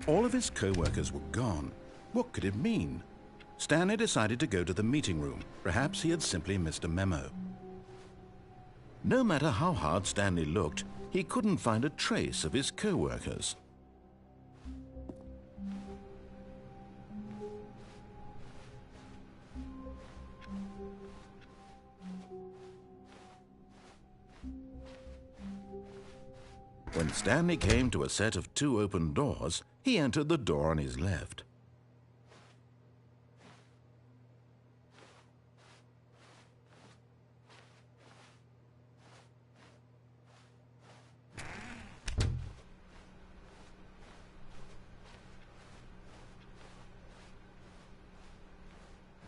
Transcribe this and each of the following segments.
All of his co-workers were gone. What could it mean? Stanley decided to go to the meeting room. Perhaps he had simply missed a memo. No matter how hard Stanley looked, he couldn't find a trace of his co-workers. When Stanley came to a set of 2 open doors, he entered the door on his left.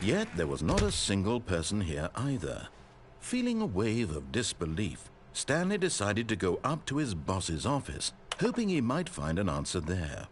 Yet there was not a single person here either. Feeling a wave of disbelief, Stanley decided to go up to his boss's office, hoping he might find an answer there.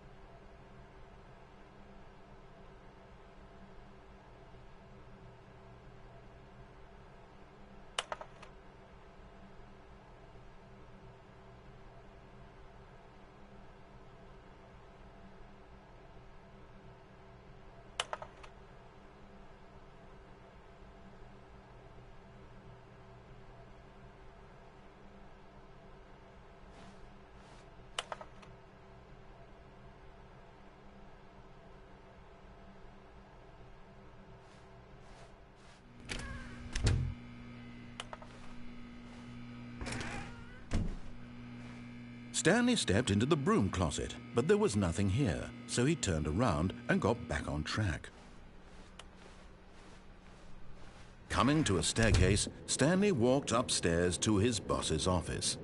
Stanley stepped into the broom closet, but there was nothing here, so he turned around and got back on track. Coming to a staircase, Stanley walked upstairs to his boss's office.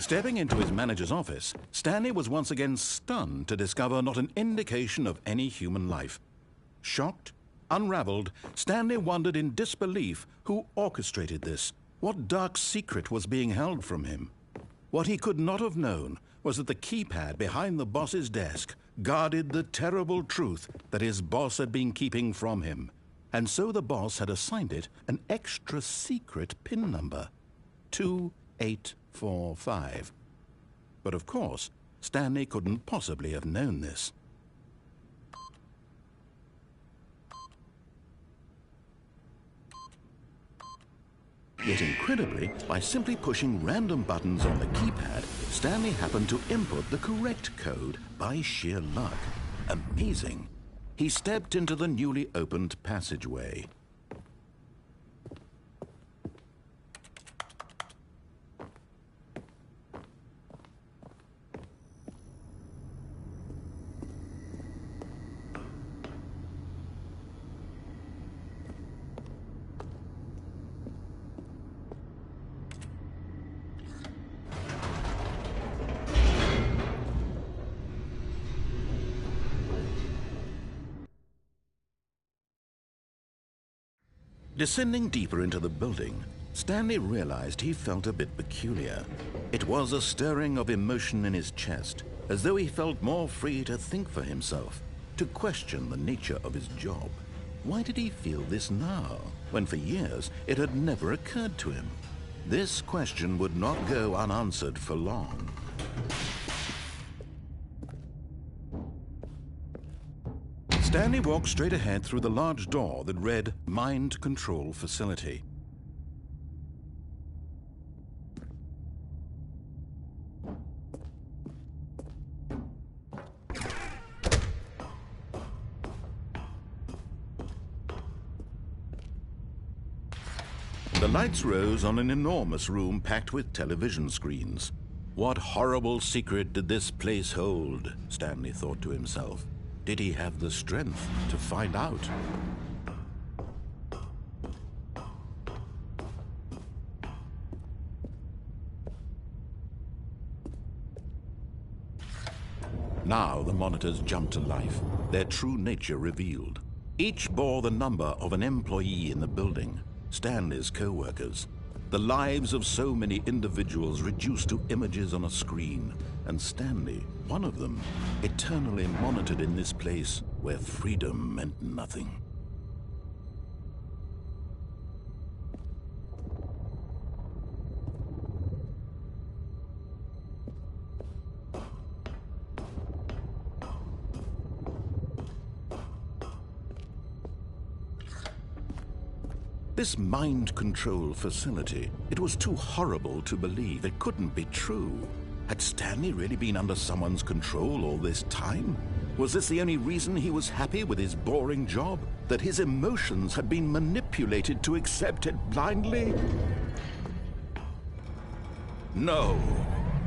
Stepping into his manager's office, Stanley was once again stunned to discover not an indication of any human life. Shocked, unraveled, Stanley wondered in disbelief who orchestrated this. What dark secret was being held from him? What he could not have known was that the keypad behind the boss's desk guarded the terrible truth that his boss had been keeping from him. And so the boss had assigned it an extra secret PIN number, 2845. But of course, Stanley couldn't possibly have known this. Yet incredibly, by simply pushing random buttons on the keypad, Stanley happened to input the correct code by sheer luck. Amazing. He stepped into the newly opened passageway. Descending deeper into the building, Stanley realized he felt a bit peculiar. It was a stirring of emotion in his chest, as though he felt more free to think for himself, to question the nature of his job. Why did he feel this now, when for years it had never occurred to him? This question would not go unanswered for long. Stanley walked straight ahead through the large door that read Mind Control Facility. The lights rose on an enormous room packed with television screens. What horrible secret did this place hold? Stanley thought to himself. Did he have the strength to find out? Now the monitors jumped to life, their true nature revealed. Each bore the number of an employee in the building, Stanley's co-workers. The lives of so many individuals reduced to images on a screen, and Stanley, one of them, eternally monitored in this place where freedom meant nothing. This mind control facility, it was too horrible to believe. It couldn't be true. Had Stanley really been under someone's control all this time? Was this the only reason he was happy with his boring job? That his emotions had been manipulated to accept it blindly? No,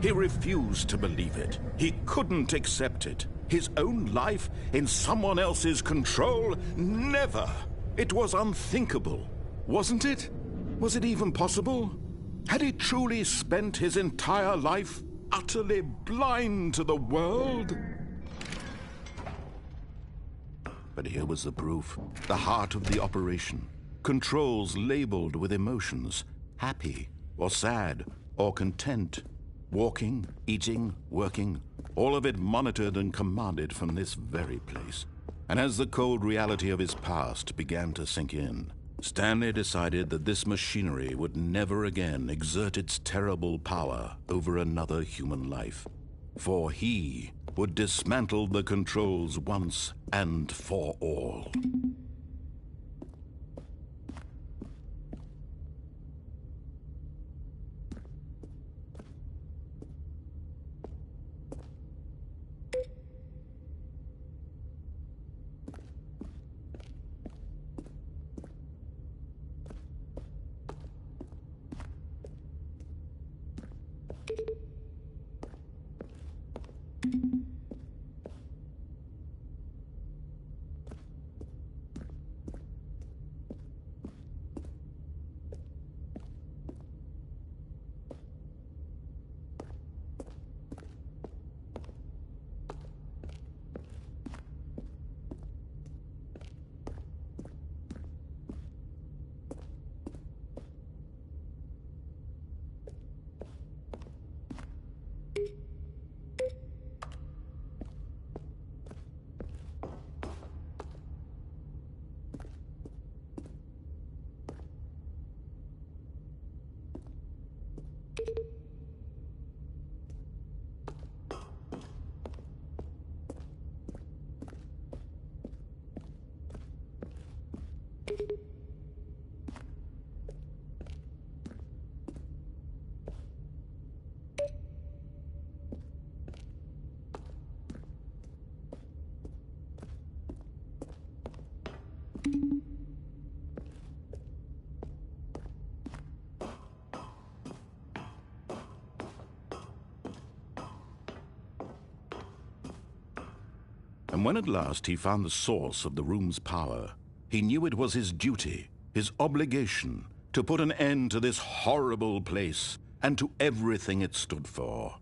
he refused to believe it. He couldn't accept it. His own life in someone else's control? Never! It was unthinkable. Wasn't it? Was it even possible? Had he truly spent his entire life utterly blind to the world? But here was the proof. The heart of the operation. Controls labeled with emotions. Happy, or sad, or content. Walking, eating, working. All of it monitored and commanded from this very place. And as the cold reality of his past began to sink in, Stanley decided that this machinery would never again exert its terrible power over another human life. For he would dismantle the controls once and for all. And when at last he found the source of the room's power, he knew it was his duty, his obligation, to put an end to this horrible place and to everything it stood for.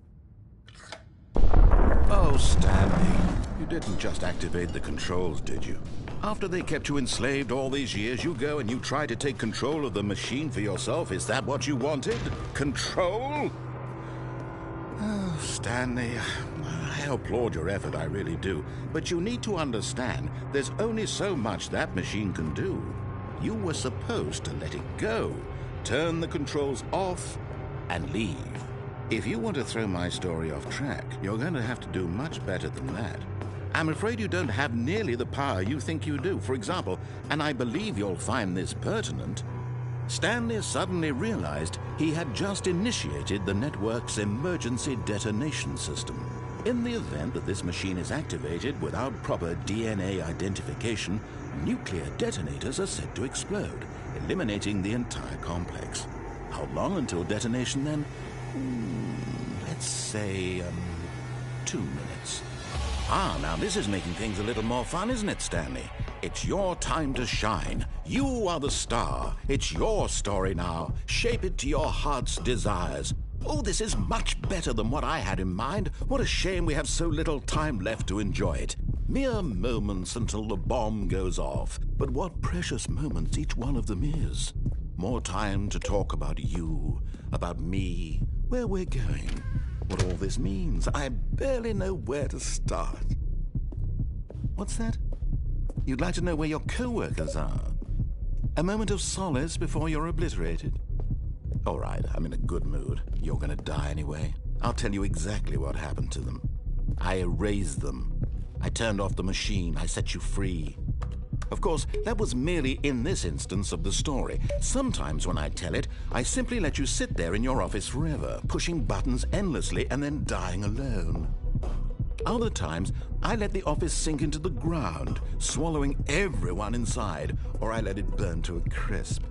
Oh, Stanley, you didn't just activate the controls, did you? After they kept you enslaved all these years, you go and you try to take control of the machine for yourself. Is that what you wanted? Control? Oh, Stanley, I applaud your effort, I really do. But you need to understand, there's only so much that machine can do. You were supposed to let it go, turn the controls off, and leave. If you want to throw my story off track, you're going to have to do much better than that. I'm afraid you don't have nearly the power you think you do. For example, and I believe you'll find this pertinent, Stanley suddenly realized he had just initiated the network's emergency detonation system. In the event that this machine is activated without proper DNA identification, nuclear detonators are said to explode, eliminating the entire complex. How long until detonation then? Let's say, 2 minutes. Now this is making things a little more fun, isn't it, Stanley? It's your time to shine. You are the star. It's your story now. Shape it to your heart's desires. Oh, this is much better than what I had in mind. What a shame we have so little time left to enjoy it. Mere moments until the bomb goes off. But what precious moments each one of them is. More time to talk about you, about me, where we're going, what all this means. I barely know where to start. What's that? You'd like to know where your co-workers are? A moment of solace before you're obliterated? All right, I'm in a good mood. You're gonna die anyway. I'll tell you exactly what happened to them. I erased them. I turned off the machine. I set you free. Of course, that was merely in this instance of the story. Sometimes when I tell it, I simply let you sit there in your office forever, pushing buttons endlessly and then dying alone. Other times, I let the office sink into the ground, swallowing everyone inside, or I let it burn to a crisp.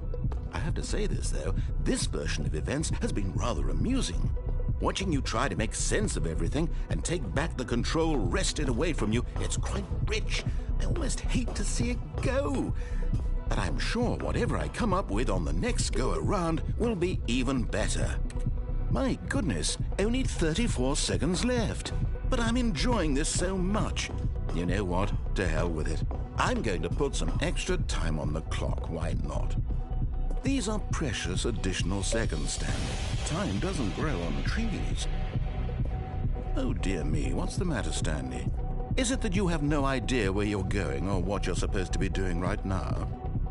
I have to say this, though, this version of events has been rather amusing. Watching you try to make sense of everything and take back the control wrested away from you, it's quite rich. I almost hate to see it go. But I'm sure whatever I come up with on the next go-around will be even better. My goodness, only 34 seconds left. But I'm enjoying this so much. You know what? To hell with it. I'm going to put some extra time on the clock. Why not? These are precious additional seconds, Stanley. Time doesn't grow on trees. Oh dear me, what's the matter, Stanley? Is it that you have no idea where you're going or what you're supposed to be doing right now?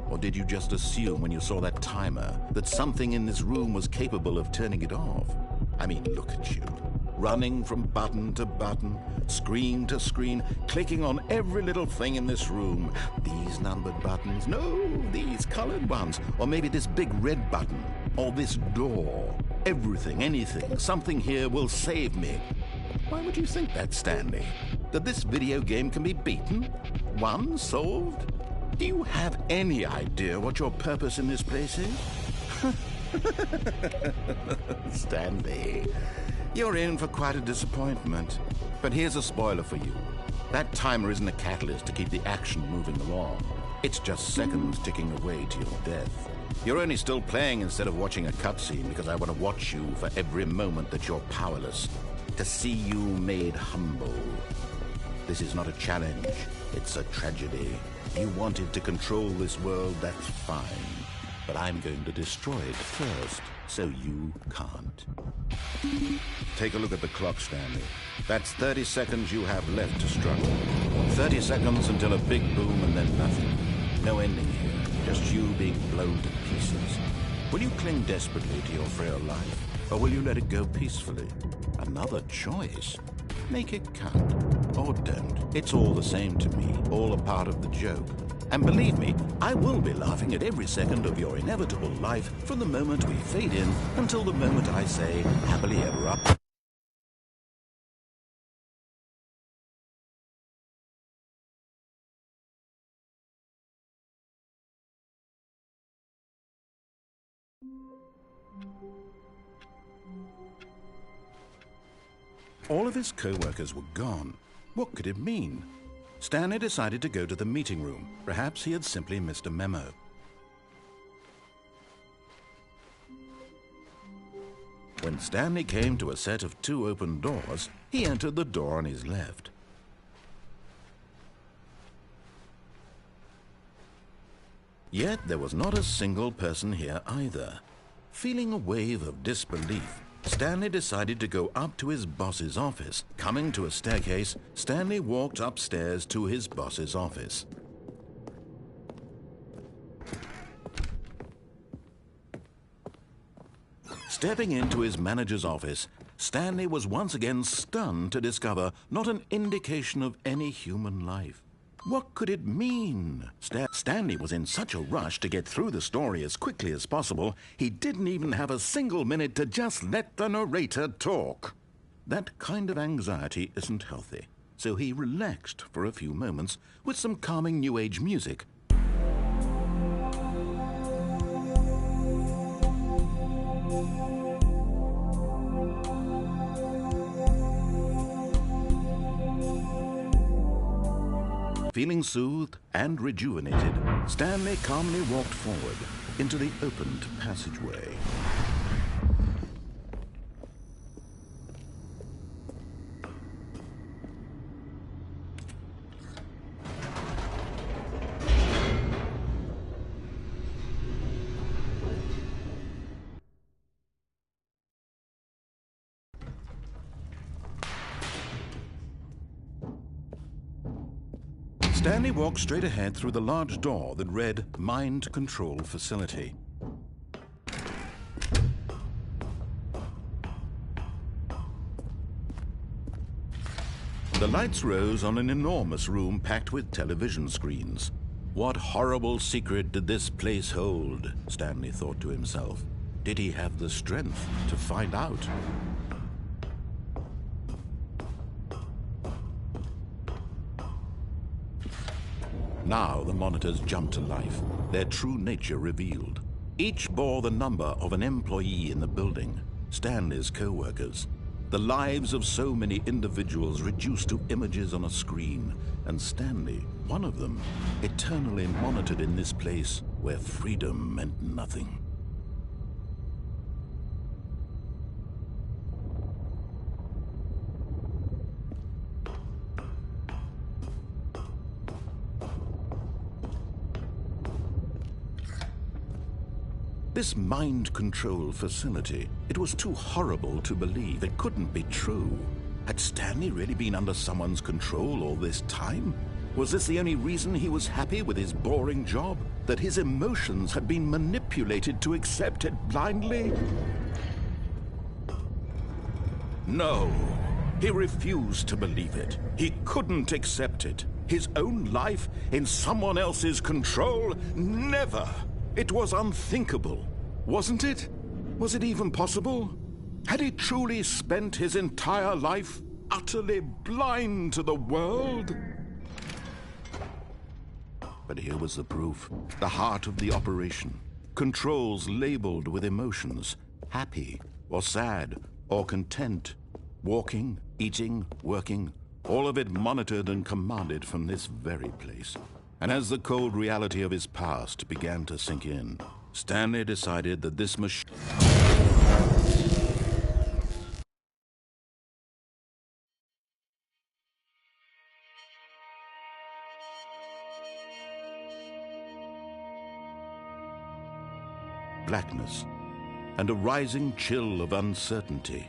Or did you just assume when you saw that timer that something in this room was capable of turning it off? I mean, look at you. Running from button to button, screen to screen, clicking on every little thing in this room. These numbered buttons, no, these colored ones, or maybe this big red button, or this door. Everything, anything, something here will save me. Why would you think that, Stanley? That this video game can be beaten? Won? Solved? Do you have any idea what your purpose in this place is? Stanley, you're in for quite a disappointment. But here's a spoiler for you. That timer isn't a catalyst to keep the action moving along. It's just seconds ticking away to your death. You're only still playing instead of watching a cutscene because I want to watch you for every moment that you're powerless. To see you made humble. This is not a challenge. It's a tragedy. You wanted to control this world, that's fine. But I'm going to destroy it first, so you can't. Take a look at the clock, Stanley. That's 30 seconds you have left to struggle. 30 seconds until a big boom and then nothing. No ending here, just you being blown to pieces. Will you cling desperately to your frail life, or will you let it go peacefully? Another choice. Make it count, or don't. It's all the same to me, all a part of the joke. And believe me, I will be laughing at every second of your inevitable life from the moment we fade in until the moment I say, happily ever after. All of his co-workers were gone. What could it mean? Stanley decided to go to the meeting room. Perhaps he had simply missed a memo. When Stanley came to a set of 2 open doors, he entered the door on his left. Yet there was not a single person here either. Feeling a wave of disbelief, Stanley decided to go up to his boss's office. Coming to a staircase, Stanley walked upstairs to his boss's office. Stepping into his manager's office, Stanley was once again stunned to discover not an indication of any human life. What could it mean? Stanley was in such a rush to get through the story as quickly as possible, he didn't even have a single minute to just let the narrator talk. That kind of anxiety isn't healthy, so he relaxed for a few moments with some calming New Age music. Feeling soothed and rejuvenated, Stanley calmly walked forward into the opened passageway. Stanley walked straight ahead through the large door that read Mind Control Facility. The lights rose on an enormous room packed with television screens. What horrible secret did this place hold? Stanley thought to himself. Did he have the strength to find out? Now the monitors jumped to life, their true nature revealed. Each bore the number of an employee in the building, Stanley's co-workers. The lives of so many individuals reduced to images on a screen, and Stanley, one of them, eternally monitored in this place where freedom meant nothing. This mind control facility, it was too horrible to believe. It couldn't be true. Had Stanley really been under someone's control all this time? Was this the only reason he was happy with his boring job? That his emotions had been manipulated to accept it blindly? No, he refused to believe it. He couldn't accept it. His own life in someone else's control? Never! It was unthinkable, wasn't it? Was it even possible? Had he truly spent his entire life utterly blind to the world? But here was the proof, the heart of the operation. Controls labeled with emotions, happy or sad or content, walking, eating, working, all of it monitored and commanded from this very place. And as the cold reality of his past began to sink in, Stanley decided that this machine... blackness, and a rising chill of uncertainty.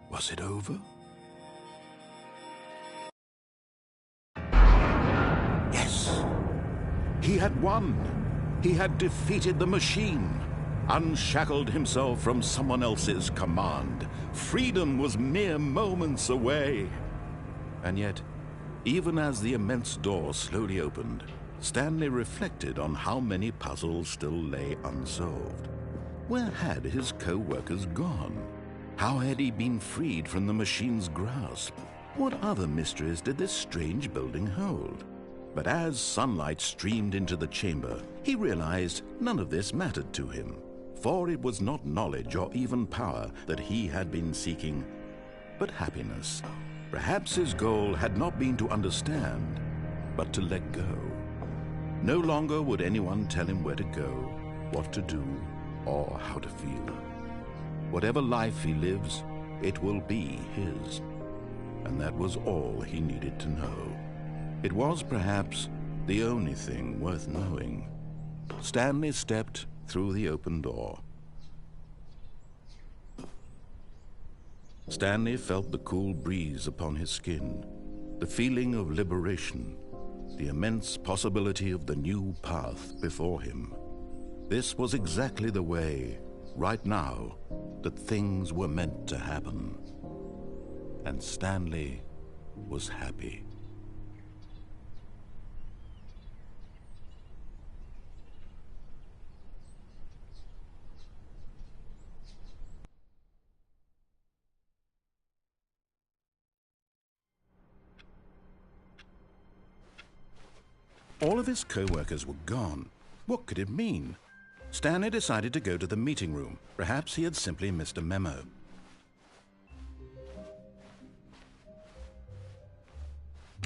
Was it over? Yes! He had won! He had defeated the machine, unshackled himself from someone else's command. Freedom was mere moments away. And yet, even as the immense door slowly opened, Stanley reflected on how many puzzles still lay unsolved. Where had his co-workers gone? How had he been freed from the machine's grasp? What other mysteries did this strange building hold? But as sunlight streamed into the chamber, he realized none of this mattered to him, for it was not knowledge or even power that he had been seeking, but happiness. Perhaps his goal had not been to understand, but to let go. No longer would anyone tell him where to go, what to do, or how to feel. Whatever life he lives, it will be his. And that was all he needed to know. It was perhaps the only thing worth knowing. Stanley stepped through the open door. Stanley felt the cool breeze upon his skin, the feeling of liberation, the immense possibility of the new path before him. This was exactly the way, right now, that things were meant to happen. And Stanley was happy. All of his co-workers were gone. What could it mean? Stanley decided to go to the meeting room. Perhaps he had simply missed a memo.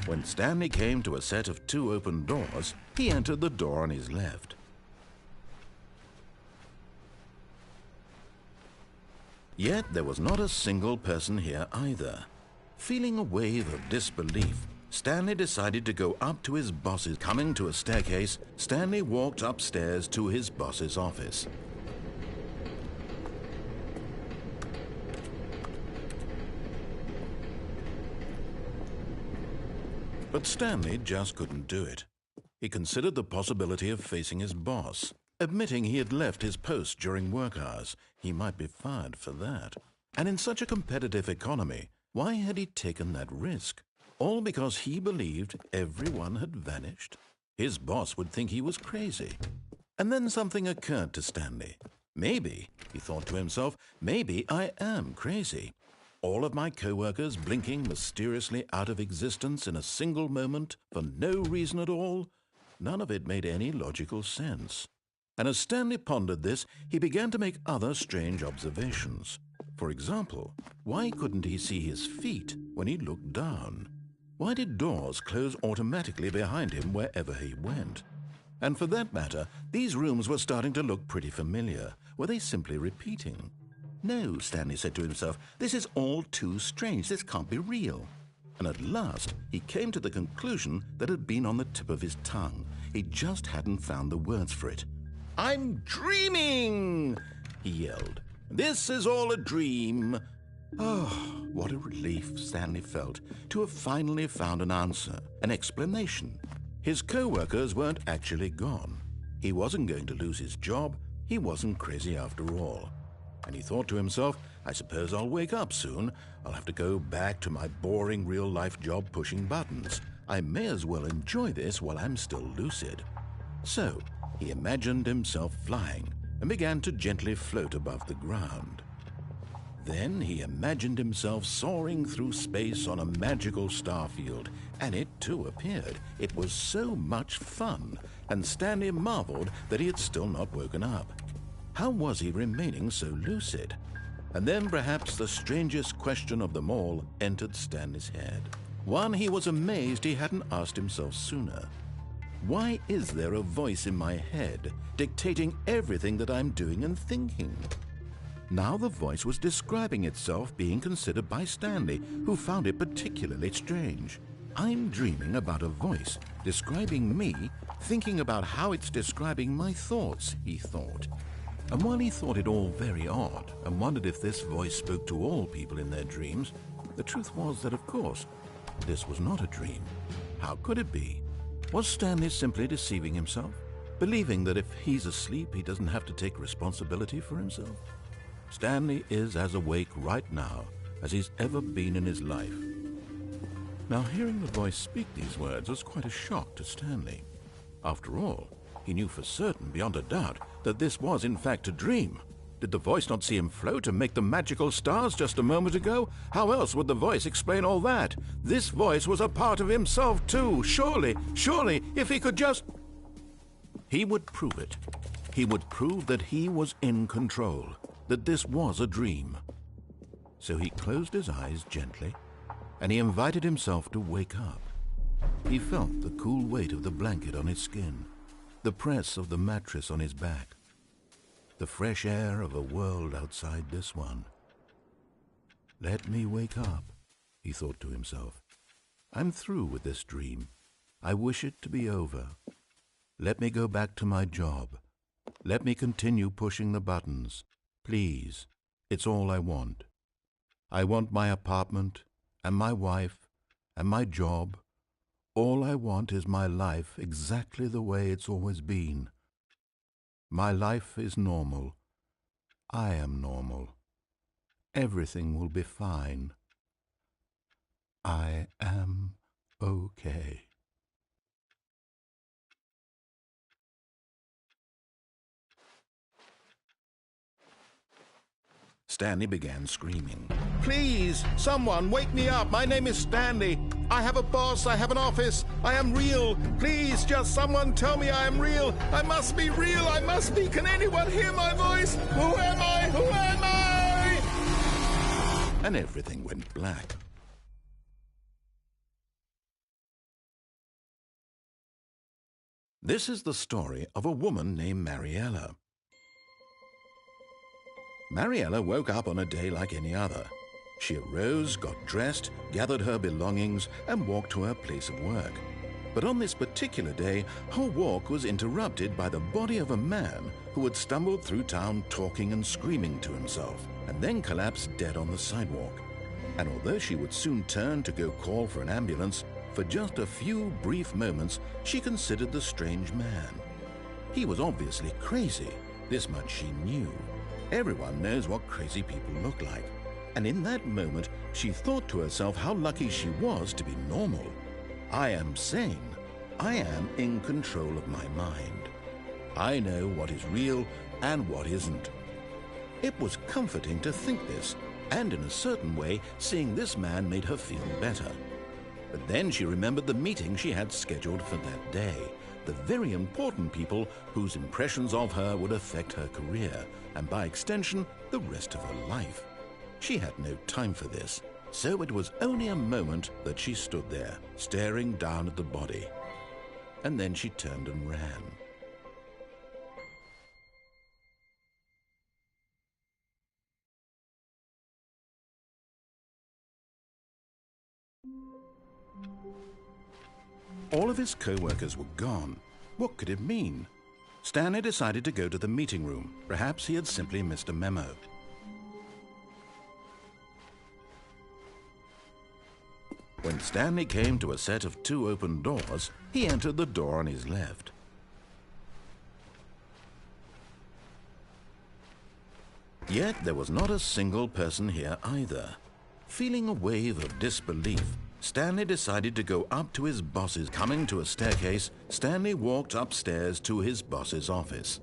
When Stanley came to a set of 2 open doors, he entered the door on his left. Yet there was not a single person here either. Feeling a wave of disbelief, Stanley decided to go up to his boss's. Coming to a staircase, Stanley walked upstairs to his boss's office. But Stanley just couldn't do it. He considered the possibility of facing his boss, admitting he had left his post during work hours. He might be fired for that. And in such a competitive economy, why had he taken that risk? All because he believed everyone had vanished? His boss would think he was crazy. And then something occurred to Stanley. Maybe, he thought to himself, maybe I am crazy. All of my co-workers blinking mysteriously out of existence in a single moment for no reason at all. None of it made any logical sense. And as Stanley pondered this, he began to make other strange observations. For example, why couldn't he see his feet when he looked down? Why did doors close automatically behind him wherever he went? And for that matter, these rooms were starting to look pretty familiar. Were they simply repeating? No, Stanley said to himself, this is all too strange. This can't be real. And at last, he came to the conclusion that had been on the tip of his tongue. He just hadn't found the words for it. "I'm dreaming!" he yelled. "This is all a dream." Oh, what a relief Stanley felt to have finally found an answer, an explanation. His co-workers weren't actually gone. He wasn't going to lose his job. He wasn't crazy after all. And he thought to himself, I suppose I'll wake up soon. I'll have to go back to my boring real-life job pushing buttons. I may as well enjoy this while I'm still lucid. So he imagined himself flying and began to gently float above the ground. Then he imagined himself soaring through space on a magical starfield, and it too appeared. It was so much fun, and Stanley marveled that he had still not woken up. How was he remaining so lucid? And then perhaps the strangest question of them all entered Stanley's head. One he was amazed he hadn't asked himself sooner. Why is there a voice in my head dictating everything that I'm doing and thinking? Now the voice was describing itself being considered by Stanley, who found it particularly strange. I'm dreaming about a voice describing me, thinking about how it's describing my thoughts, he thought. And while he thought it all very odd and wondered if this voice spoke to all people in their dreams, the truth was that, of course, this was not a dream. How could it be? Was Stanley simply deceiving himself, believing that if he's asleep, he doesn't have to take responsibility for himself? Stanley is as awake right now as he's ever been in his life. Now, hearing the voice speak these words was quite a shock to Stanley. After all, he knew for certain, beyond a doubt, that this was in fact a dream. Did the voice not see him float and make the magical stars just a moment ago? How else would the voice explain all that? This voice was a part of himself too. Surely, if he could just... He would prove it. He would prove that he was in control, that this was a dream. So he closed his eyes gently, and he invited himself to wake up. He felt the cool weight of the blanket on his skin, the press of the mattress on his back, the fresh air of a world outside this one. Let me wake up, he thought to himself. I'm through with this dream. I wish it to be over. Let me go back to my job. Let me continue pushing the buttons. Please, it's all I want. I want my apartment and my wife and my job. All I want is my life exactly the way it's always been. My life is normal. I am normal. Everything will be fine. I am okay. Stanley began screaming. Please, someone, wake me up. My name is Stanley. I have a boss. I have an office. I am real. Please, just someone tell me I am real. I must be real. I must be. Can anyone hear my voice? Who am I? Who am I? And everything went black. This is the story of a woman named Mariella. Mariella woke up on a day like any other. She arose, got dressed, gathered her belongings, and walked to her place of work. But on this particular day, her walk was interrupted by the body of a man who had stumbled through town talking and screaming to himself, and then collapsed dead on the sidewalk. And although she would soon turn to go call for an ambulance, For just a few brief moments, she considered the strange man. He was obviously crazy. This much she knew. Everyone knows what crazy people look like. And in that moment, she thought to herself how lucky she was to be normal. I am sane. I am in control of my mind. I know what is real and what isn't. It was comforting to think this, and in a certain way, seeing this man made her feel better. But then she remembered the meeting she had scheduled for that day, the very important people whose impressions of her would affect her career, and by extension, the rest of her life. She had no time for this, so it was only a moment that she stood there, staring down at the body. And then she turned and ran. All of his co-workers were gone. What could it mean? Stanley decided to go to the meeting room. Perhaps he had simply missed a memo. When Stanley came to a set of 2 open doors, he entered the door on his left. Yet there was not a single person here either. Feeling a wave of disbelief, Stanley decided to go up to his boss's. Coming to a staircase, Stanley walked upstairs to his boss's office.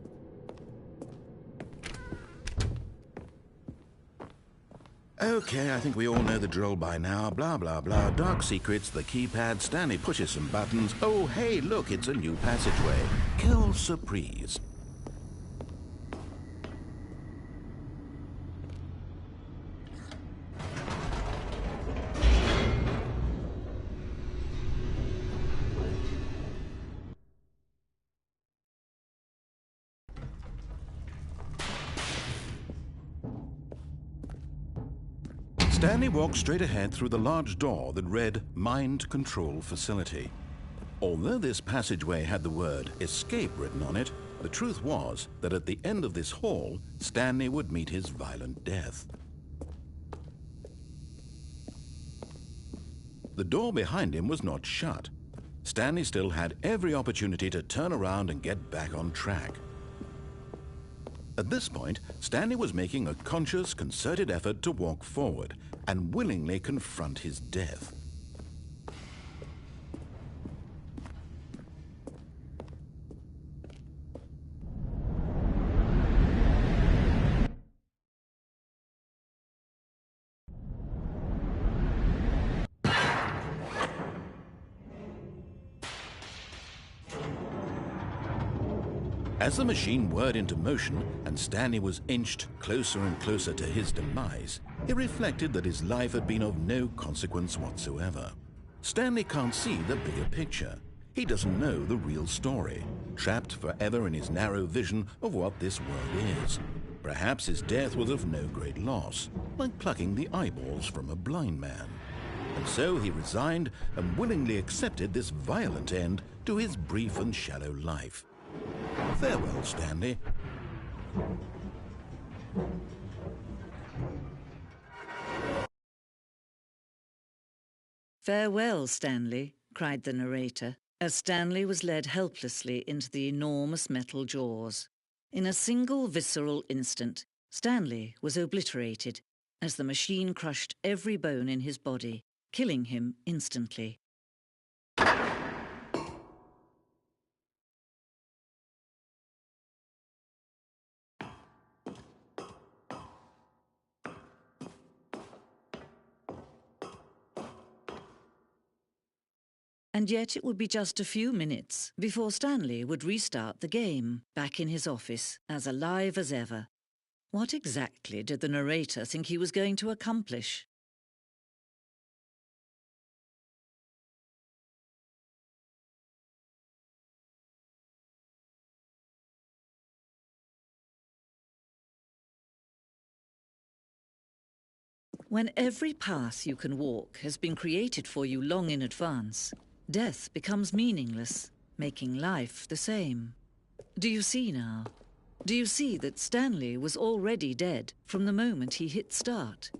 Okay, I think we all know the drill by now. Blah, blah, blah. Dark secrets, the keypad. Stanley pushes some buttons. Oh, hey, look, it's a new passageway. Kill surprise. Stanley walked straight ahead through the large door that read Mind Control Facility. Although this passageway had the word escape written on it, the truth was that at the end of this hall, Stanley would meet his violent death. The door behind him was not shut. Stanley still had every opportunity to turn around and get back on track. At this point, Stanley was making a conscious, concerted effort to walk forward and willingly confront his death. As the machine whirred into motion and Stanley was inched closer and closer to his demise, he reflected that his life had been of no consequence whatsoever. Stanley can't see the bigger picture. He doesn't know the real story, trapped forever in his narrow vision of what this world is. Perhaps his death was of no great loss, like plucking the eyeballs from a blind man. And so he resigned and willingly accepted this violent end to his brief and shallow life. Farewell, Stanley. Farewell, Stanley, cried the narrator, as Stanley was led helplessly into the enormous metal jaws. In a single visceral instant, Stanley was obliterated as the machine crushed every bone in his body, killing him instantly. And yet it would be just a few minutes before Stanley would restart the game, back in his office, as alive as ever. What exactly did the narrator think he was going to accomplish? When every path you can walk has been created for you long in advance, death becomes meaningless, making life the same. Do you see now? Do you see that Stanley was already dead from the moment he hit start?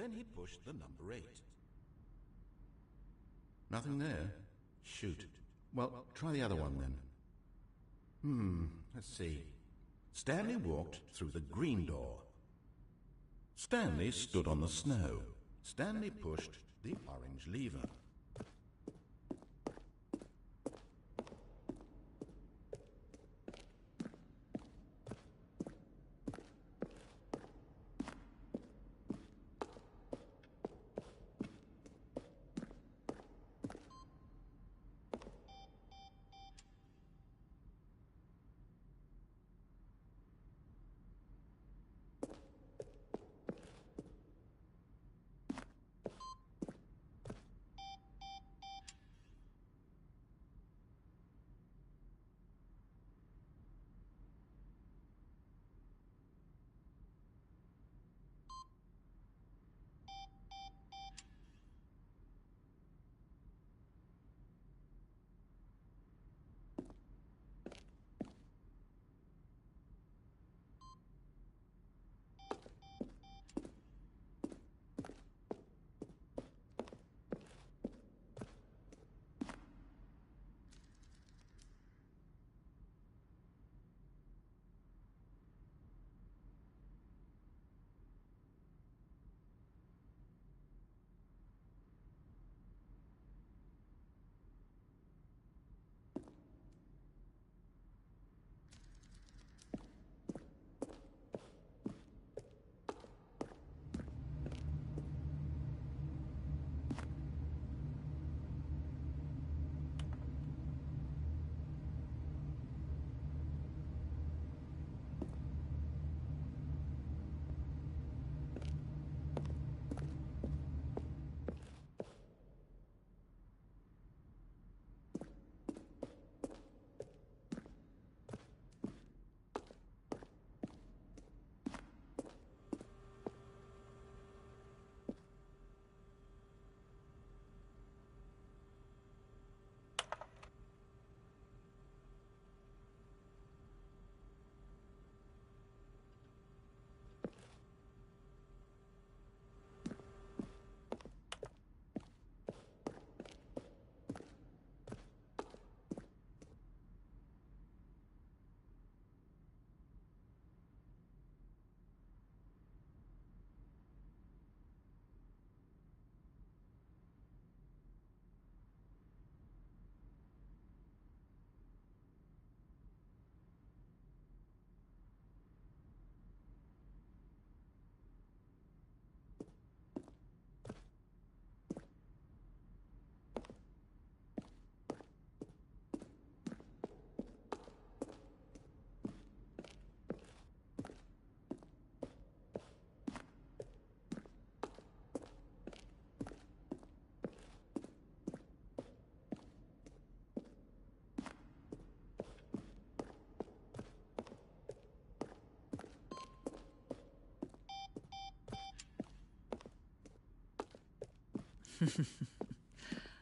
Then he pushed the number 8. Nothing there? Shoot. Well, try the other one then. Let's see. Stanley walked through the green door. Stanley stood on the snow. Stanley pushed the orange lever.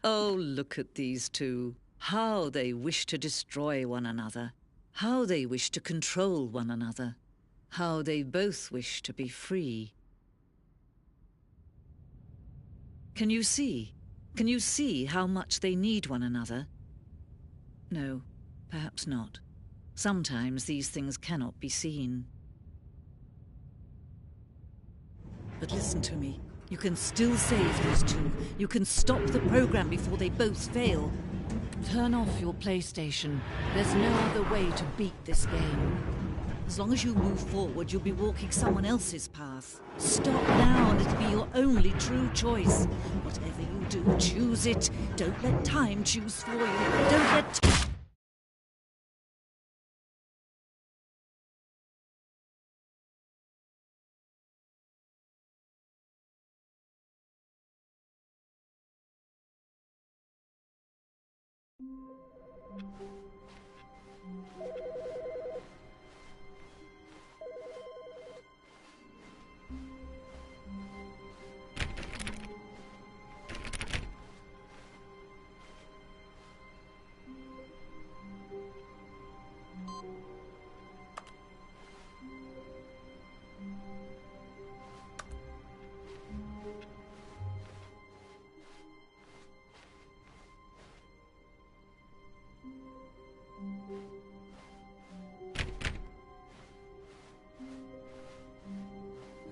Oh, look at these two. How they wish to destroy one another. How they wish to control one another. How they both wish to be free. Can you see? Can you see how much they need one another? No, perhaps not. Sometimes these things cannot be seen. But listen to me. You can still save these two. You can stop the program before they both fail. Turn off your PlayStation. There's no other way to beat this game. As long as you move forward, you'll be walking someone else's path. Stop now and it'll be your only true choice. Whatever you do, choose it. Don't let time choose for you. Don't let...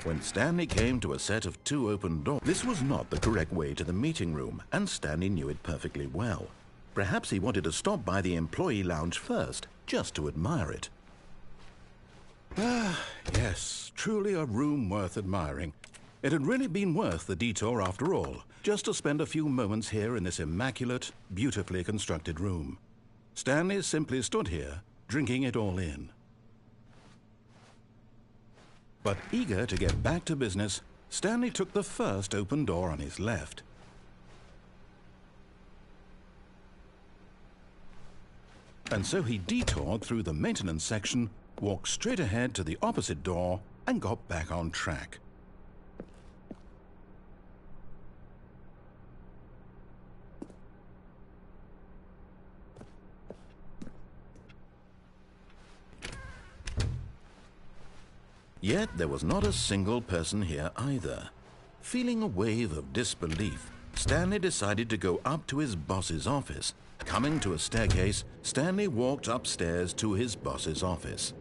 When Stanley came to a set of 2 open doors, this was not the correct way to the meeting room, and Stanley knew it perfectly well. Perhaps he wanted to stop by the employee lounge first, just to admire it. Ah, yes, truly a room worth admiring. It had really been worth the detour after all, just to spend a few moments here in this immaculate, beautifully constructed room. Stanley simply stood here, drinking it all in. But eager to get back to business, Stanley took the first open door on his left. And so he detoured through the maintenance section, walked straight ahead to the opposite door, and got back on track. Yet there was not a single person here either. Feeling a wave of disbelief, Stanley decided to go up to his boss's office. Coming to a staircase, Stanley walked upstairs to his boss's office.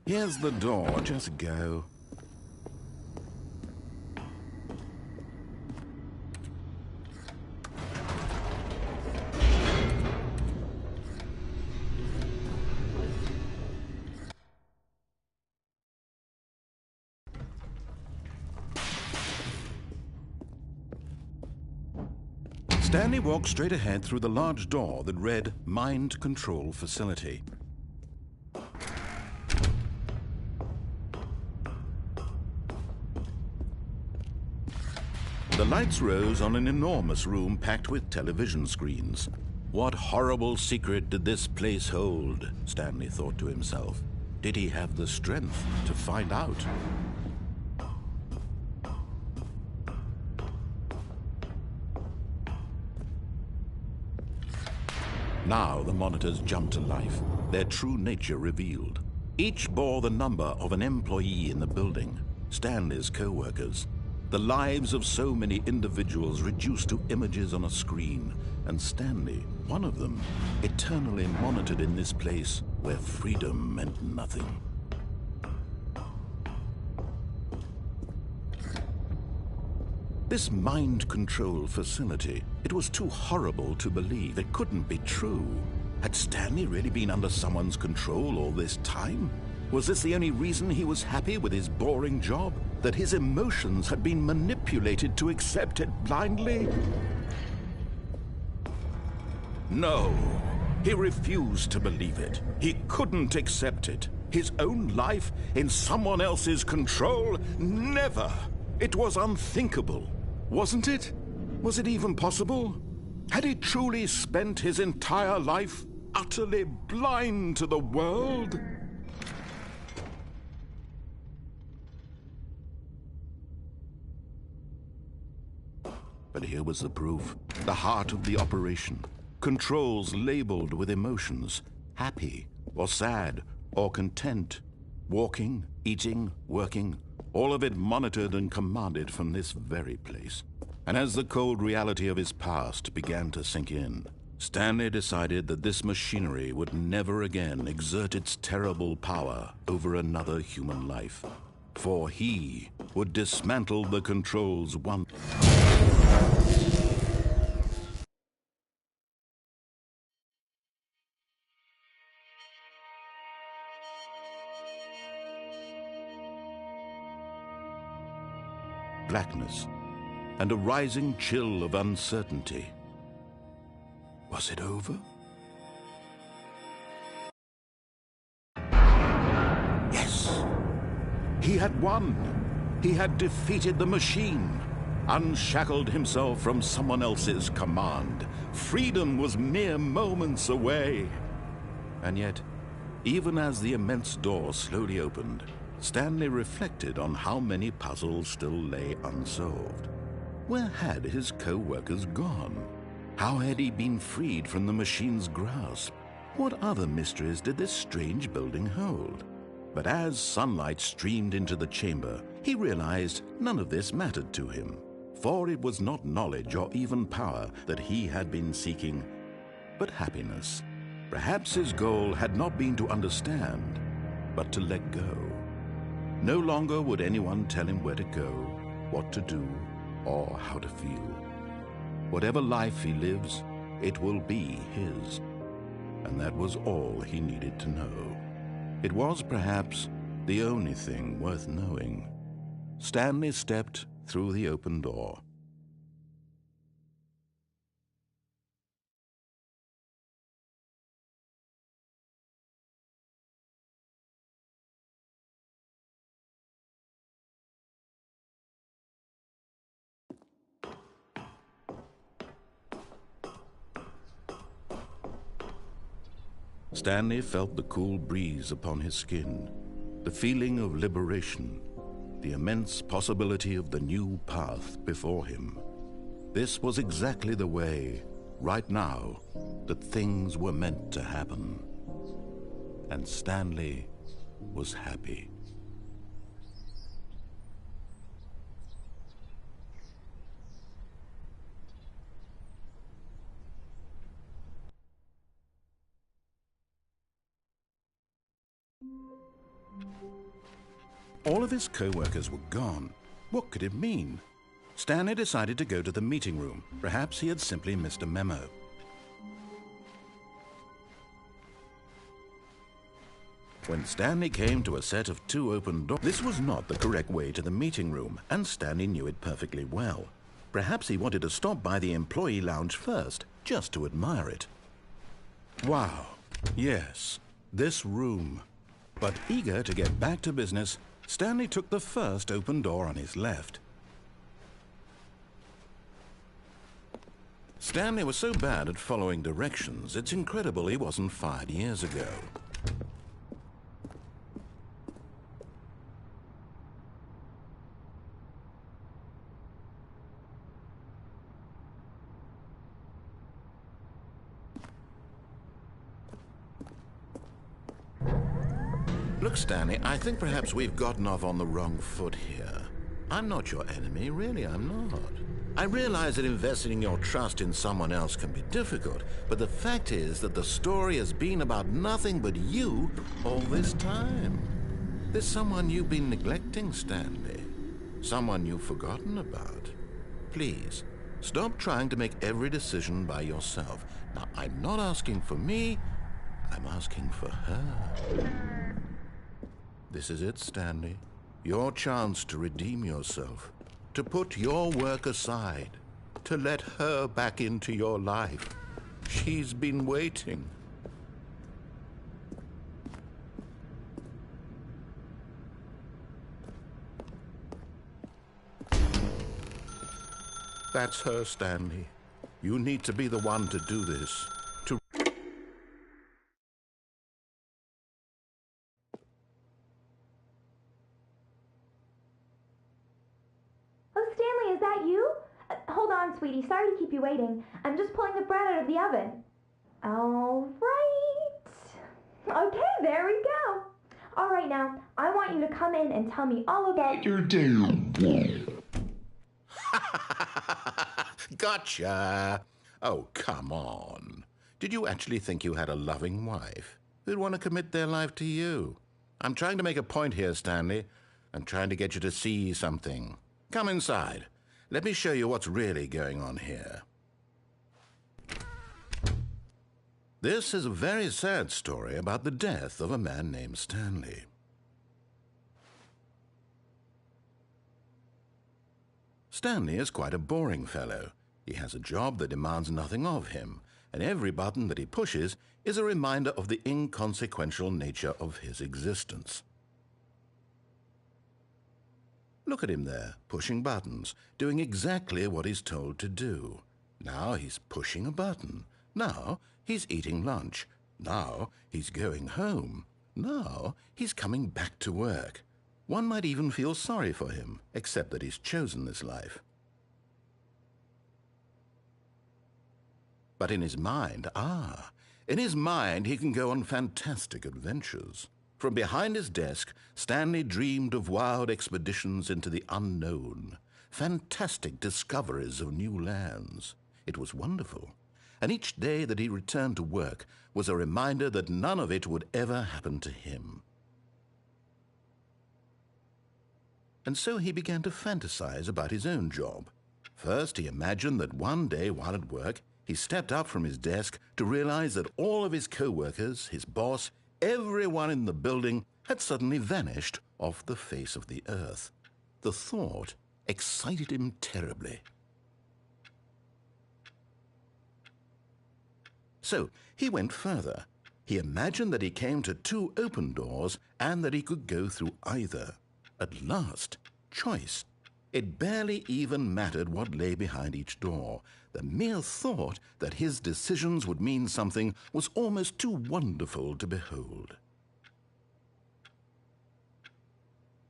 Here's the door, just go. Stanley walked straight ahead through the large door that read Mind Control Facility. The lights rose on an enormous room packed with television screens. What horrible secret did this place hold? Stanley thought to himself. Did he have the strength to find out? Now the monitors jumped to life, their true nature revealed. Each bore the number of an employee in the building, Stanley's co-workers. The lives of so many individuals reduced to images on a screen, and Stanley, one of them, eternally monitored in this place where freedom meant nothing. This mind control facility, it was too horrible to believe. It couldn't be true. Had Stanley really been under someone's control all this time? Was this the only reason he was happy with his boring job? That his emotions had been manipulated to accept it blindly? No, he refused to believe it. He couldn't accept it. His own life in someone else's control? Never! It was unthinkable, wasn't it? Was it even possible? Had he truly spent his entire life utterly blind to the world? But here was the proof, the heart of the operation. Controls labeled with emotions, happy or sad or content, walking, eating, working, all of it monitored and commanded from this very place. And as the cold reality of his past began to sink in, Stanley decided that this machinery would never again exert its terrible power over another human life. For he would dismantle the controls once. Blackness and a rising chill of uncertainty. Was it over? Yes! He had won! He had defeated the machine, unshackled himself from someone else's command. Freedom was mere moments away. And yet, even as the immense door slowly opened, Stanley reflected on how many puzzles still lay unsolved. Where had his co-workers gone? How had he been freed from the machine's grasp? What other mysteries did this strange building hold? But as sunlight streamed into the chamber, he realized none of this mattered to him. For it was not knowledge or even power that he had been seeking, but happiness. Perhaps his goal had not been to understand, but to let go. No longer would anyone tell him where to go, what to do, or how to feel. Whatever life he lives, it will be his. And that was all he needed to know. It was perhaps the only thing worth knowing. Stanley stepped through the open door. Stanley felt the cool breeze upon his skin, the feeling of liberation, the immense possibility of the new path before him. This was exactly the way, right now, that things were meant to happen. And Stanley was happy. All of his co-workers were gone. What could it mean? Stanley decided to go to the meeting room. Perhaps he had simply missed a memo. When Stanley came to a set of 2 open doors, this was not the correct way to the meeting room, and Stanley knew it perfectly well. Perhaps he wanted to stop by the employee lounge first, just to admire it. Wow, yes, this room. But eager to get back to business, Stanley took the first open door on his left. Stanley was so bad at following directions, it's incredible he wasn't fired years ago. Look, Stanley, I think perhaps we've gotten off on the wrong foot here. I'm not your enemy, really, I'm not. I realize that investing your trust in someone else can be difficult, but the fact is that the story has been about nothing but you all this time. There's someone you've been neglecting, Stanley. Someone you've forgotten about. please, stop trying to make every decision by yourself. Now, I'm not asking for me, I'm asking for her. This is it, Stanley. Your chance to redeem yourself, to put your work aside, to let her back into your life. She's been waiting. That's her, Stanley. You need to be the one to do this. To... Oh, Stanley, is that you? Hold on, sweetie. Sorry to keep you waiting. I'm just pulling the bread out of the oven. All right. Okay, there we go. All right, now, I want you to come in and tell me all about your day. Gotcha! Oh, come on. Did you actually think you had a loving wife who'd want to commit their life to you? I'm trying to make a point here, Stanley. I'm trying to get you to see something. Come inside. Let me show you what's really going on here. This is a very sad story about the death of a man named Stanley. Stanley is quite a boring fellow. He has a job that demands nothing of him, and every button that he pushes is a reminder of the inconsequential nature of his existence. Look at him there, pushing buttons, doing exactly what he's told to do. Now he's pushing a button. Now he's eating lunch. Now he's going home. Now he's coming back to work. One might even feel sorry for him, except that he's chosen this life. But in his mind, in his mind he can go on fantastic adventures. From behind his desk, Stanley dreamed of wild expeditions into the unknown, fantastic discoveries of new lands. It was wonderful, and each day that he returned to work was a reminder that none of it would ever happen to him. And so he began to fantasize about his own job. First, he imagined that one day while at work, he stepped up from his desk to realize that all of his co-workers, his boss, everyone in the building had suddenly vanished off the face of the earth. The thought excited him terribly. So he went further. He imagined that he came to two open doors and that he could go through either. At last, choice. It barely even mattered what lay behind each door. The mere thought that his decisions would mean something was almost too wonderful to behold.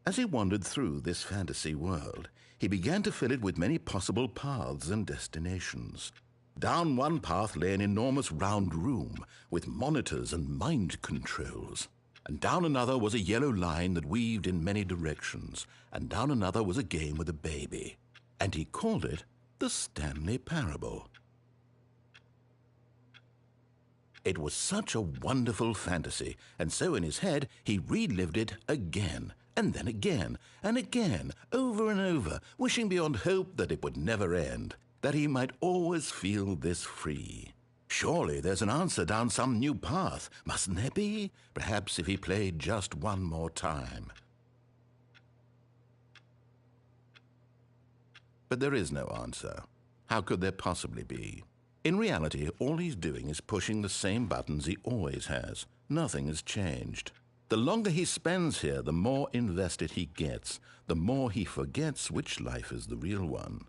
As he wandered through this fantasy world, he began to fill it with many possible paths and destinations. Down one path lay an enormous round room with monitors and mind controls. And down another was a yellow line that weaved in many directions, and down another was a game with a baby. And he called it the Stanley Parable. It was such a wonderful fantasy, and so in his head he relived it again, and then again, and again, over and over, wishing beyond hope that it would never end, that he might always feel this free. Surely there's an answer down some new path, mustn't there be? Perhaps if he played just one more time. But there is no answer. How could there possibly be? In reality, all he's doing is pushing the same buttons he always has. Nothing has changed. The longer he spends here, the more invested he gets, the more he forgets which life is the real one.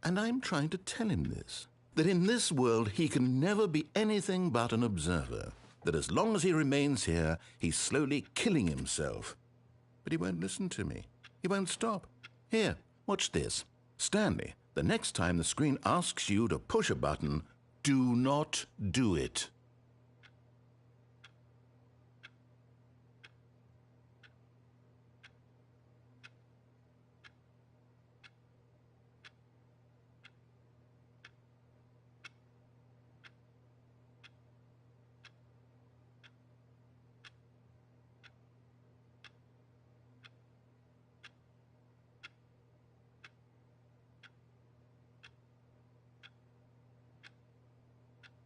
And I'm trying to tell him this, that in this world he can never be anything but an observer, that as long as he remains here, he's slowly killing himself. But he won't listen to me. He won't stop. Here, watch this. Stanley, the next time the screen asks you to push a button, do not do it.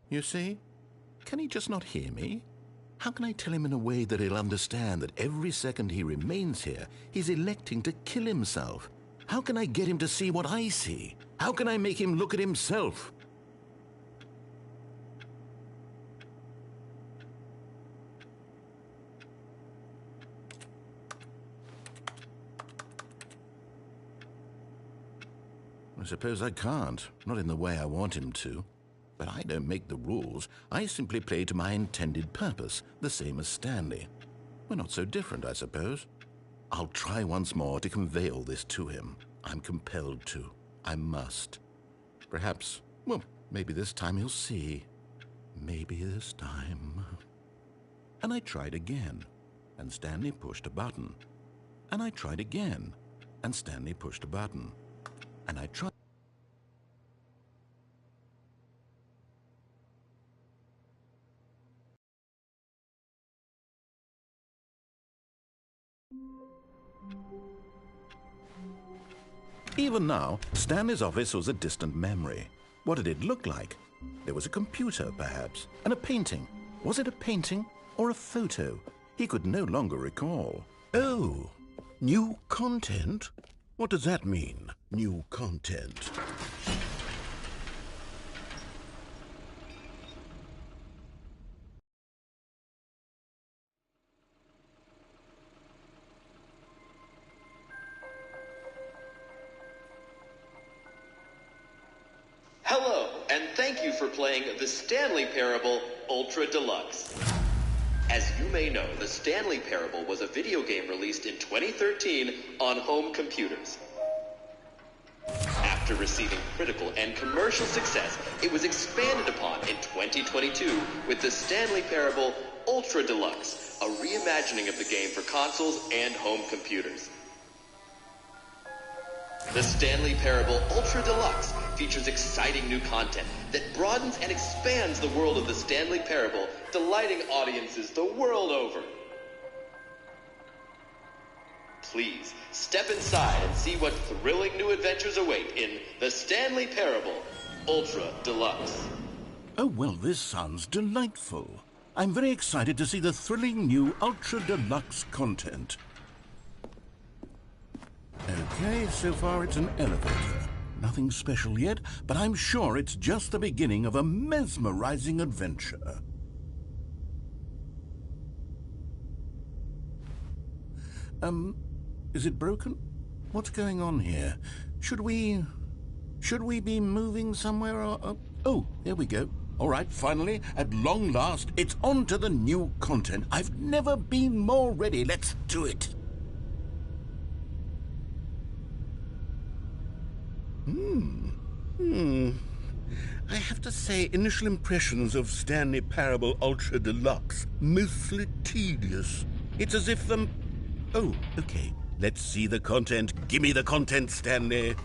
You see? Can he just not hear me? How can I tell him in a way that he'll understand that every second he remains here, he's electing to kill himself? How can I get him to see what I see? How can I make him look at himself? I suppose I can't, not in the way I want him to. But I don't make the rules. I simply play to my intended purpose, the same as Stanley. We're not so different, I suppose. I'll try once more to convey all this to him. I'm compelled to. I must. Perhaps, well, maybe this time he'll see. Maybe this time. And I tried again, and Stanley pushed a button. And I tried again, and Stanley pushed a button. And I tried. Even now, Stanley's office was a distant memory. What did it look like? There was a computer, perhaps, and a painting. Was it a painting or a photo? He could no longer recall. Oh, new content? What does that mean, new content? Hello, and thank you for playing the Stanley Parable Ultra Deluxe. As you may know, the Stanley Parable was a video game released in 2013 on home computers. After receiving critical and commercial success, it was expanded upon in 2022 with the Stanley Parable Ultra Deluxe, a reimagining of the game for consoles and home computers. The Stanley Parable Ultra Deluxe features exciting new content that broadens and expands the world of the Stanley Parable, delighting audiences the world over. Please, step inside and see what thrilling new adventures await in the Stanley Parable Ultra Deluxe. Oh, well, this sounds delightful. I'm very excited to see the thrilling new Ultra Deluxe content. Okay, so far it's an elevator. Nothing special yet, but I'm sure it's just the beginning of a mesmerizing adventure. Is it broken? What's going on here? Should we be moving somewhere or... Oh, here we go. All right, finally, at long last, it's on to the new content. I've never been more ready. Let's do it. I have to say, initial impressions of Stanley Parable Ultra Deluxe, mostly tedious. It's as if the... Oh, okay. Let's see the content. Give me the content, Stanley.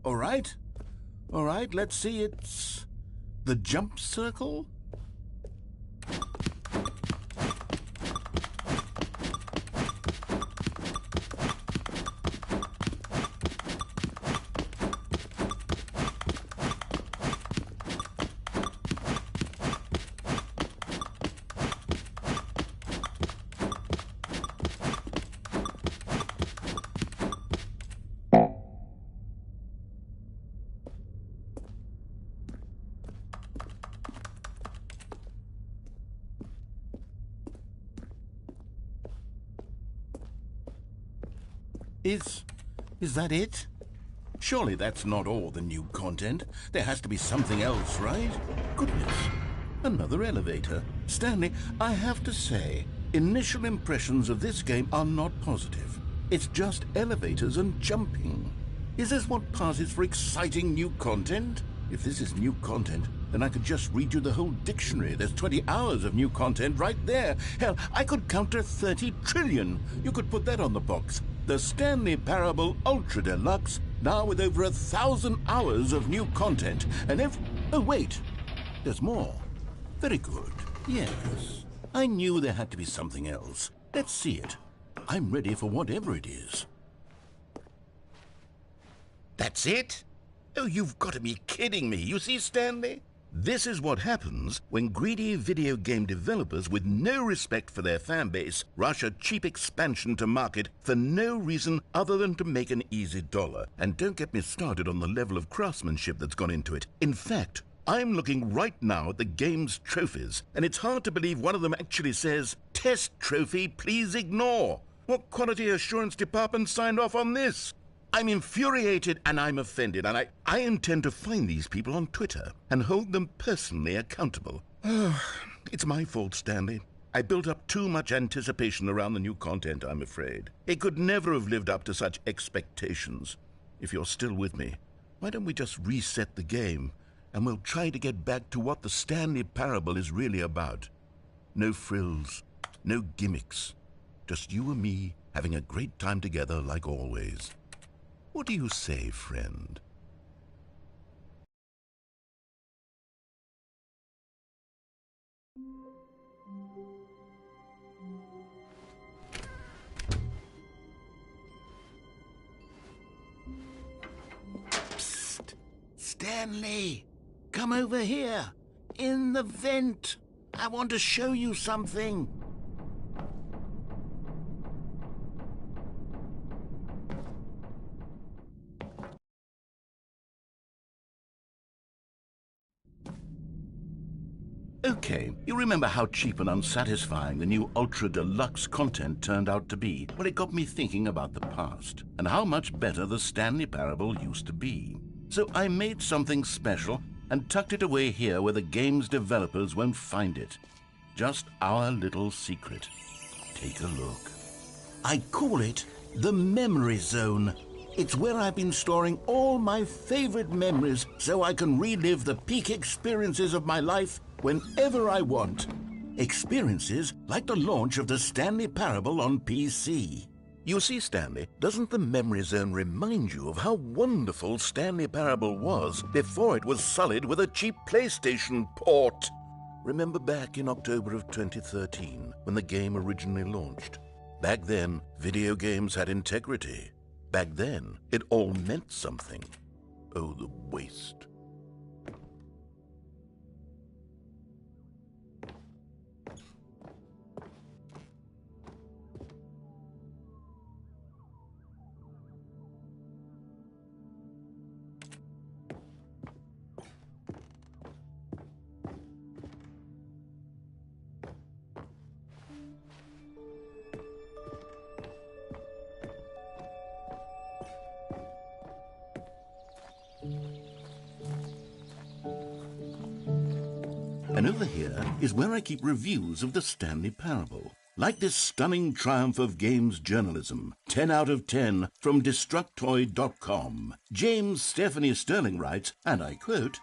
All right, let's see. It's the jump circle. Is that it? Surely that's not all the new content. There has to be something else, right? Goodness. Another elevator. Stanley, I have to say, initial impressions of this game are not positive. It's just elevators and jumping. Is this what passes for exciting new content? If this is new content, then I could just read you the whole dictionary. There's 20 hours of new content right there. Hell, I could count to 30 trillion. You could put that on the box. The Stanley Parable Ultra Deluxe, now with over 1,000 hours of new content. And oh, wait. There's more. Very good. Yes. I knew there had to be something else. Let's see it. I'm ready for whatever it is. That's it? Oh, you've got to be kidding me. You see, Stanley? This is what happens when greedy video game developers with no respect for their fan base rush a cheap expansion to market for no reason other than to make an easy dollar. And don't get me started on the level of craftsmanship that's gone into it. In fact, I'm looking right now at the game's trophies, and it's hard to believe one of them actually says, "Test trophy, please ignore." What quality assurance department signed off on this? I'm infuriated and I'm offended, and I intend to find these people on Twitter and hold them personally accountable. It's my fault, Stanley. I built up too much anticipation around the new content, I'm afraid. It could never have lived up to such expectations. If you're still with me, why don't we just reset the game, and we'll try to get back to what the Stanley Parable is really about. No frills, no gimmicks. Just you and me having a great time together like always. What do you say, friend? Psst! Stanley! Come over here! In the vent! I want to show you something! Okay, you remember how cheap and unsatisfying the new Ultra Deluxe content turned out to be? Well, it got me thinking about the past and how much better the Stanley Parable used to be. So I made something special and tucked it away here where the game's developers won't find it. Just our little secret. Take a look. I call it the Memory Zone. It's where I've been storing all my favorite memories so I can relive the peak experiences of my life whenever I want. Experiences like the launch of the Stanley Parable on PC. You see, Stanley, doesn't the Memory Zone remind you of how wonderful Stanley Parable was before it was sullied with a cheap PlayStation port? Remember back in October of 2013 when the game originally launched? Back then, video games had integrity. Back then, it all meant something. Oh, the waste. And over here is where I keep reviews of the Stanley Parable. Like this stunning triumph of games journalism, 10 out of 10 from Destructoid.com. James Stephanie Sterling writes, and I quote,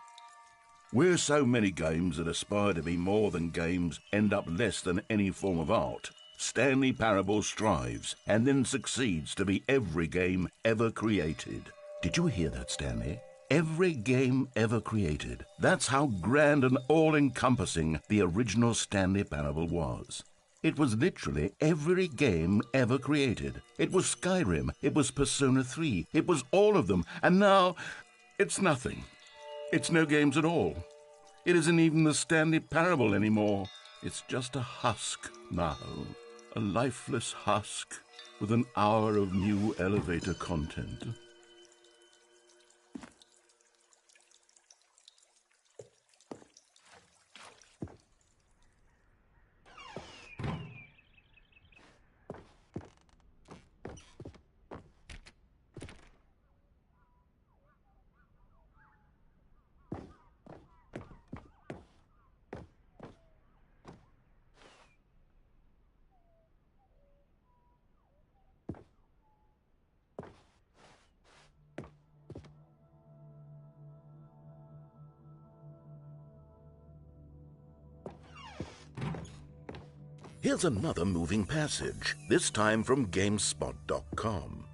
"Where so many games that aspire to be more than games end up less than any form of art, Stanley Parable strives and then succeeds to be every game ever created." Did you hear that, Stanley? Every game ever created. That's how grand and all-encompassing the original Stanley Parable was. It was literally every game ever created. It was Skyrim, it was Persona 3, it was all of them, and now it's nothing. It's no games at all. It isn't even the Stanley Parable anymore. It's just a husk now. A lifeless husk with an hour of new elevator content. Here's another moving passage, this time from GameSpot.com.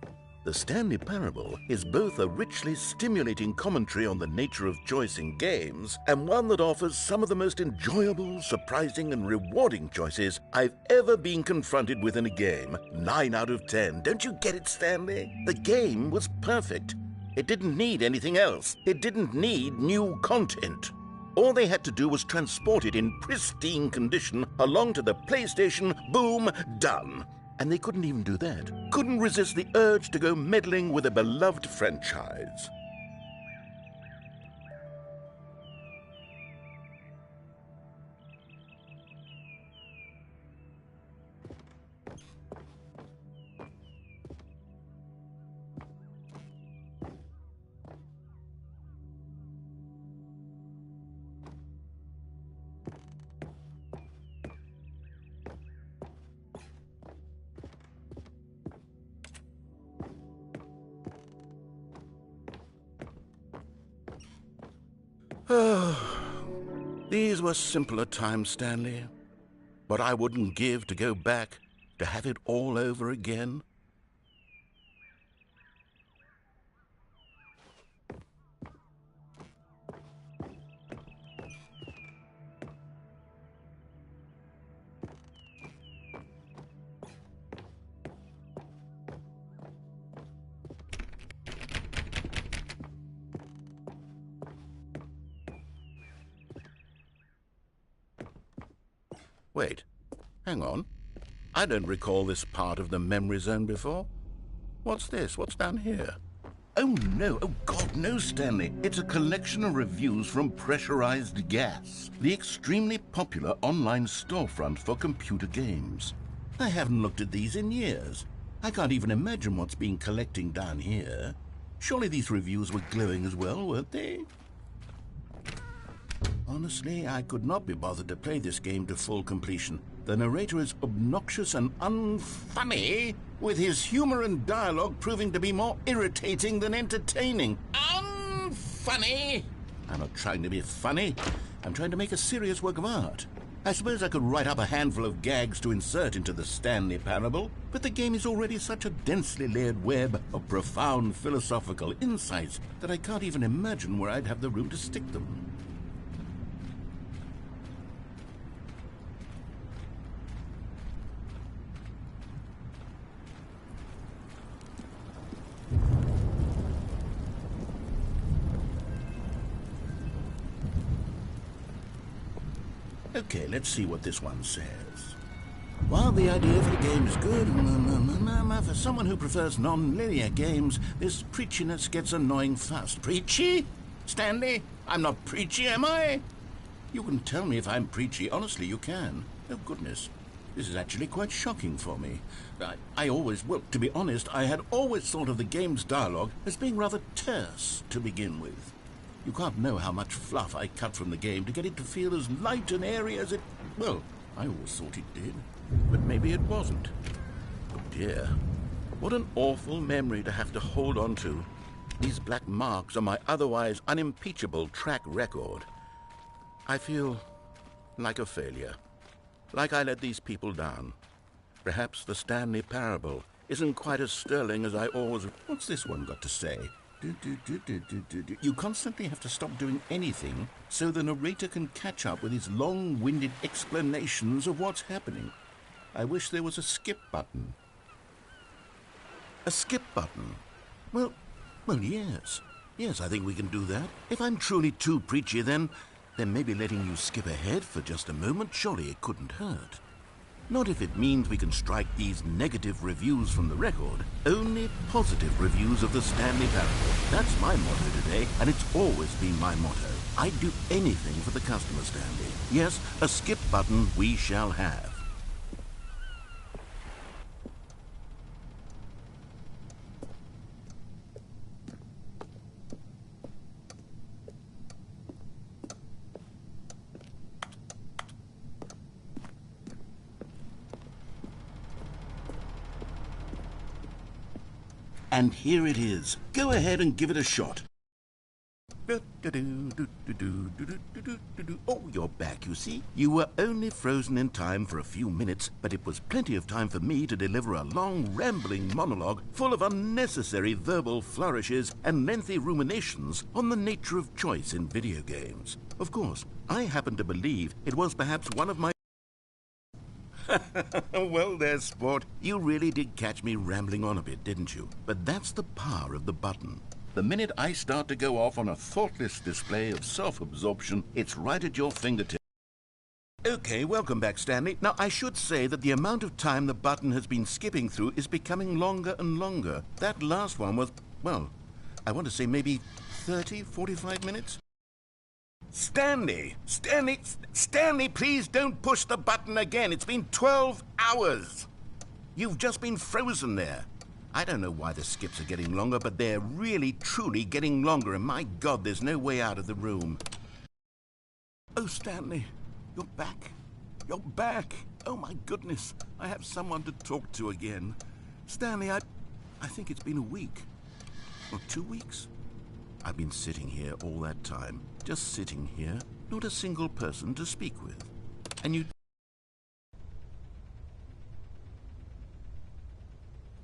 The Stanley Parable is both a richly stimulating commentary on the nature of choice in games and one that offers some of the most enjoyable, surprising, and rewarding choices I've ever been confronted with in a game. 9 out of 10. Don't you get it, Stanley? The game was perfect. It didn't need anything else. It didn't need new content. All they had to do was transport it in pristine condition along to the PlayStation. Boom, done. And they couldn't even do that. Couldn't resist the urge to go meddling with a beloved franchise. These were simpler times, Stanley. What I wouldn't give to go back, to have it all over again. Wait, hang on. I don't recall this part of the memory zone before. What's this? What's down here? Oh, no. Oh, God, no, Stanley. It's a collection of reviews from Pressurized Gas, the extremely popular online storefront for computer games. I haven't looked at these in years. I can't even imagine what's been collecting down here. Surely these reviews were glowing as well, weren't they? Honestly, I could not be bothered to play this game to full completion. The narrator is obnoxious and unfunny, with his humor and dialogue proving to be more irritating than entertaining. Unfunny! I'm not trying to be funny. I'm trying to make a serious work of art. I suppose I could write up a handful of gags to insert into the Stanley Parable, but the game is already such a densely layered web of profound philosophical insights that I can't even imagine where I'd have the room to stick them. Okay, let's see what this one says. While the idea for the game is good, for someone who prefers non-linear games, this preachiness gets annoying fast. Preachy? Stanley? I'm not preachy, am I? You can tell me if I'm preachy. Honestly, you can. Oh, goodness. This is actually quite shocking for me. Well, to be honest, I had always thought of the game's dialogue as being rather terse to begin with. You can't know how much fluff I cut from the game to get it to feel as light and airy as it... Well, I always thought it did. But maybe it wasn't. Oh, dear. What an awful memory to have to hold on to. These black marks on my otherwise unimpeachable track record. I feel like a failure. Like I let these people down. Perhaps the Stanley Parable isn't quite as sterling as I always... What's this one got to say? You constantly have to stop doing anything so the narrator can catch up with his long-winded explanations of what's happening. I wish there was a skip button. A skip button? Well, yes. Yes, I think we can do that. If I'm truly too preachy, then maybe letting you skip ahead for just a moment, surely it couldn't hurt. Not if it means we can strike these negative reviews from the record. Only positive reviews of the Stanley Parable. That's my motto today, and it's always been my motto. I'd do anything for the customer, Stanley. Yes, a skip button we shall have. And here it is. Go ahead and give it a shot. Oh, you're back, you see. You were only frozen in time for a few minutes, but it was plenty of time for me to deliver a long, rambling monologue full of unnecessary verbal flourishes and lengthy ruminations on the nature of choice in video games. Of course, I happen to believe it was perhaps one of my... Well, there, sport. You really did catch me rambling on a bit, didn't you? But that's the power of the button. The The minute I start to go off on a thoughtless display of self-absorption, it's right at your fingertips. Okay, welcome back, Stanley. Now, I should say that the amount of time the button has been skipping through is becoming longer and longer. That last one was, well, I want to say maybe 30, 45 minutes. Stanley, please don't push the button again. It's been 12 hours. You've just been frozen there. I don't know why the skips are getting longer, but they're really, truly getting longer, and my God, there's no way out of the room. Oh, Stanley, you're back. You're back. Oh, my goodness. I have someone to talk to again. Stanley, I think it's been a week. Or 2 weeks. I've been sitting here all that time. Just sitting here. Not a single person to speak with. And you...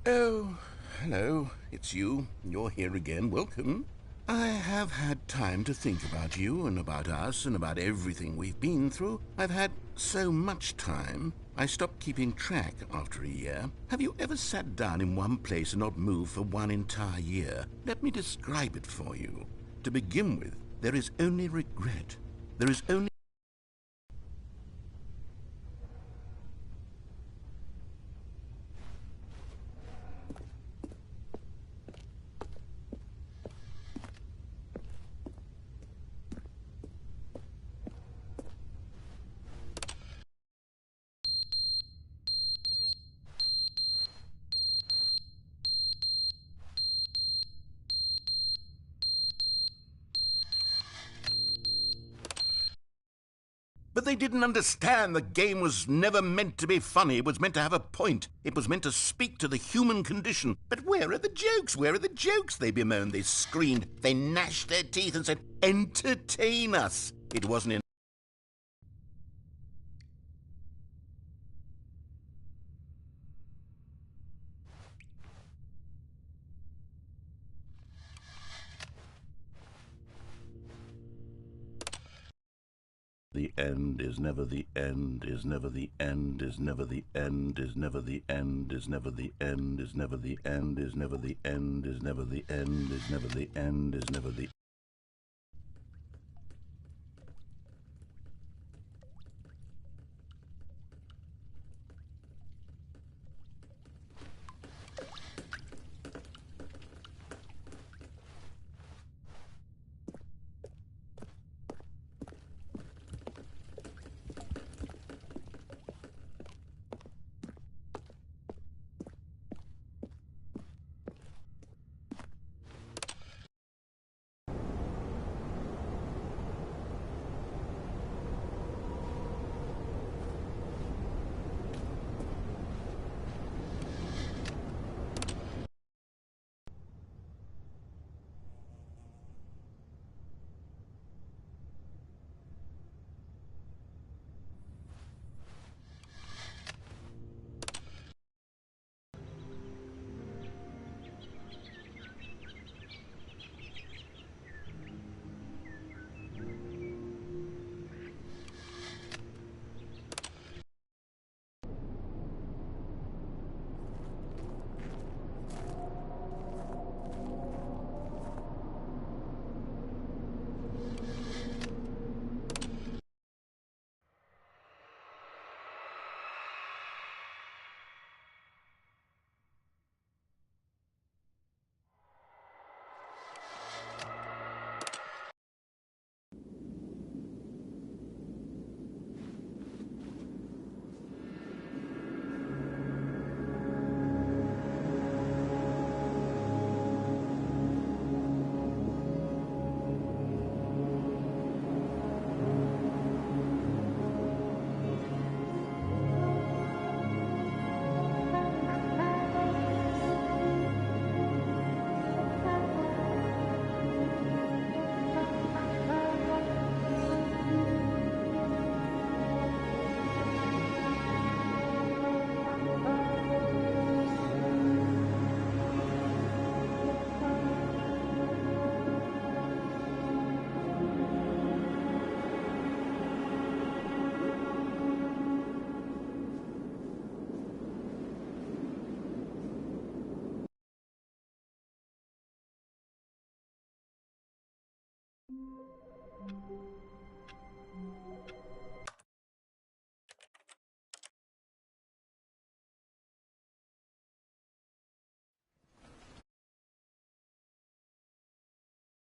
Oh, hello. It's you. You're here again. Welcome. I have had time to think about you and about us and about everything we've been through. I've had so much time. I stopped keeping track after a year. Have you ever sat down in one place and not moved for one entire year? Let me describe it for you. To begin with, there is only regret. There is only... But they didn't understand the game was never meant to be funny. It was meant to have a point. It was meant to speak to the human condition. But where are the jokes? Where are the jokes? They bemoaned, they screamed, they gnashed their teeth and said, entertain us. It wasn't in... The end is never the end, is never the end, is never the end, is never the end, is never the end, is never the end, is never the end, is never the end, is never the end, is never the...